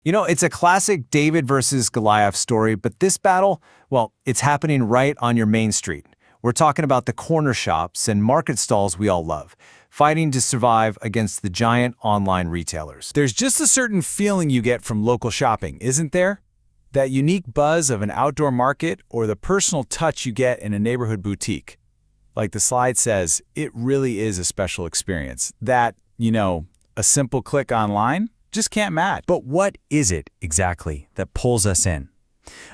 You know, it's a classic David versus Goliath story, but this battle, well, it's happening right on your main street. We're talking about the corner shops and market stalls we all love, fighting to survive against the giant online retailers. There's just a certain feeling you get from local shopping, isn't there? That unique buzz of an outdoor market or the personal touch you get in a neighborhood boutique. Like the slide says, it really is a special experience that, a simple click online just can't match. But what is it exactly that pulls us in?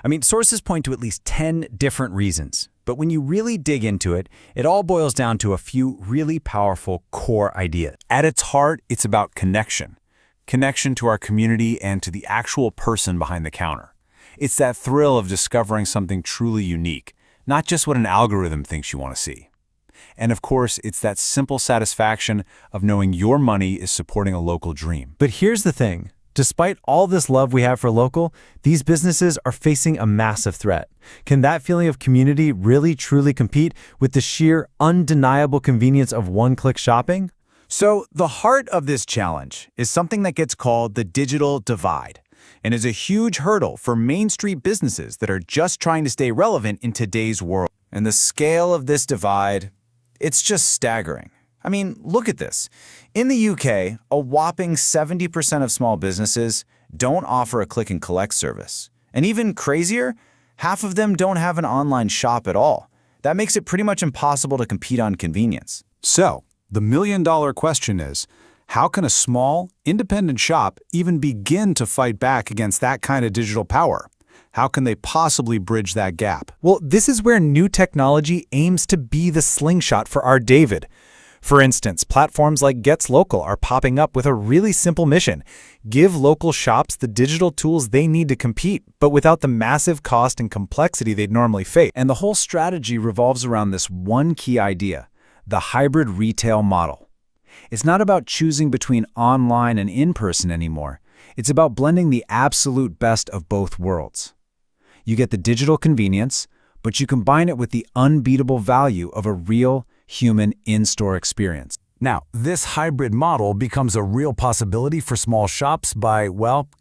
I mean, sources point to at least 10 different reasons. But when you really dig into it, it all boils down to a few really powerful core ideas. At its heart, it's about connection. Connection to our community and to the actual person behind the counter. It's that thrill of discovering something truly unique, not just what an algorithm thinks you want to see. And of course, it's that simple satisfaction of knowing your money is supporting a local dream. But here's the thing. Despite all this love we have for local, these businesses are facing a massive threat. Can that feeling of community really truly compete with the sheer, undeniable convenience of one-click shopping? So the heart of this challenge is something that gets called the digital divide, and is a huge hurdle for Main Street businesses that are just trying to stay relevant in today's world. And the scale of this divide, it's just staggering. I mean, look at this. In the UK, a whopping 70% of small businesses don't offer a click and collect service. And even crazier, half of them don't have an online shop at all. That makes it pretty much impossible to compete on convenience. So, the million-dollar question is, how can a small, independent shop even begin to fight back against that kind of digital power? How can they possibly bridge that gap? Well, this is where new technology aims to be the slingshot for our David. For instance, platforms like Getslocal are popping up with a really simple mission. Give local shops the digital tools they need to compete, but without the massive cost and complexity they'd normally face. And the whole strategy revolves around this one key idea, the hybrid retail model. It's not about choosing between online and in-person anymore. It's about blending the absolute best of both worlds. You get the digital convenience, but you combine it with the unbeatable value of a real, human in-store experience. Now, this hybrid model becomes a real possibility for small shops by,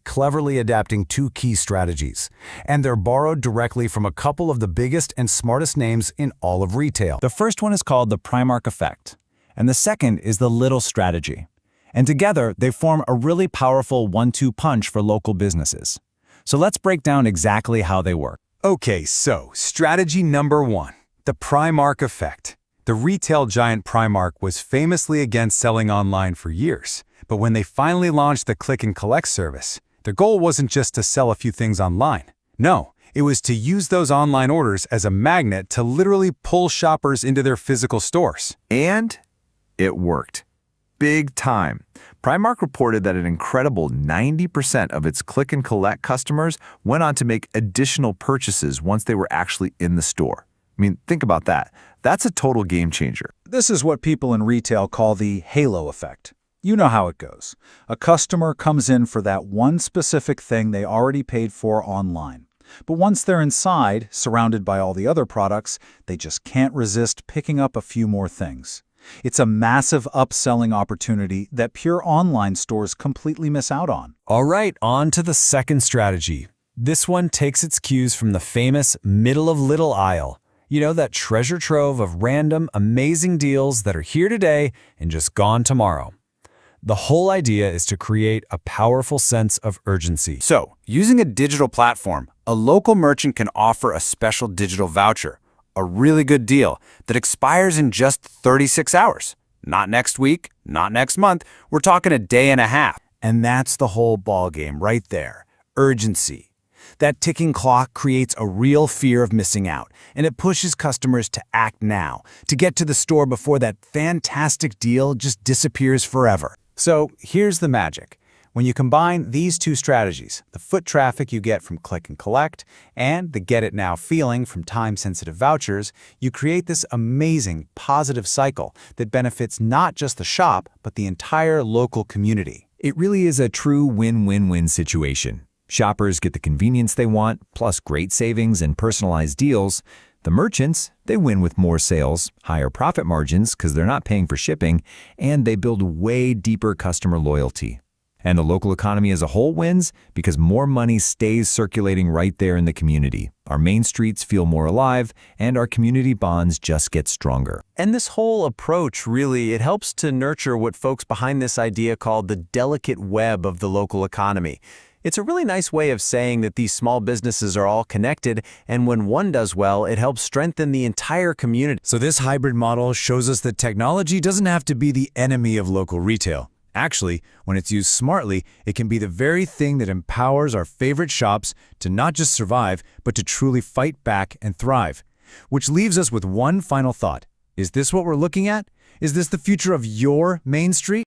cleverly adapting two key strategies. And they're borrowed directly from a couple of the biggest and smartest names in all of retail. The first one is called the Primark effect, and the second is the Little strategy. And together, they form a really powerful one-two punch for local businesses. So let's break down exactly how they work. Okay, so strategy number one, the Primark effect. The retail giant Primark was famously against selling online for years, but when they finally launched the click and collect service, their goal wasn't just to sell a few things online. No, it was to use those online orders as a magnet to literally pull shoppers into their physical stores. And it worked. Big time. Primark reported that an incredible 90% of its click and collect customers went on to make additional purchases once they were actually in the store. I mean, think about that. That's a total game changer. This is what people in retail call the halo effect. You know how it goes. A customer comes in for that one specific thing they already paid for online. But once they're inside, surrounded by all the other products, they just can't resist picking up a few more things. It's a massive upselling opportunity that pure online stores completely miss out on. All right, on to the second strategy. This one takes its cues from the famous middle of little aisle. You know, that treasure trove of random, amazing deals that are here today and just gone tomorrow. The whole idea is to create a powerful sense of urgency. So, using a digital platform, a local merchant can offer a special digital voucher, a really good deal that expires in just 36 hours. Not next week, not next month, we're talking a day and a half. And that's the whole ballgame right there, urgency. That ticking clock creates a real fear of missing out, and it pushes customers to act now, to get to the store before that fantastic deal just disappears forever. So here's the magic. When you combine these two strategies, the foot traffic you get from click and collect and the get it now feeling from time-sensitive vouchers, you create this amazing positive cycle that benefits not just the shop, but the entire local community. It really is a true win-win-win situation. Shoppers get the convenience they want, plus great savings and personalized deals. The merchants, they win with more sales, higher profit margins because they're not paying for shipping, and they build way deeper customer loyalty. And the local economy as a whole wins because more money stays circulating right there in the community. Our main streets feel more alive, and our community bonds just get stronger. And this whole approach really, it helps to nurture what folks behind this idea call the delicate web of the local economy. It's a really nice way of saying that these small businesses are all connected, and when one does well, it helps strengthen the entire community. So this hybrid model shows us that technology doesn't have to be the enemy of local retail. Actually, when it's used smartly, it can be the very thing that empowers our favorite shops to not just survive, but to truly fight back and thrive. Which leaves us with one final thought. Is this what we're looking at? Is this the future of your Main Street?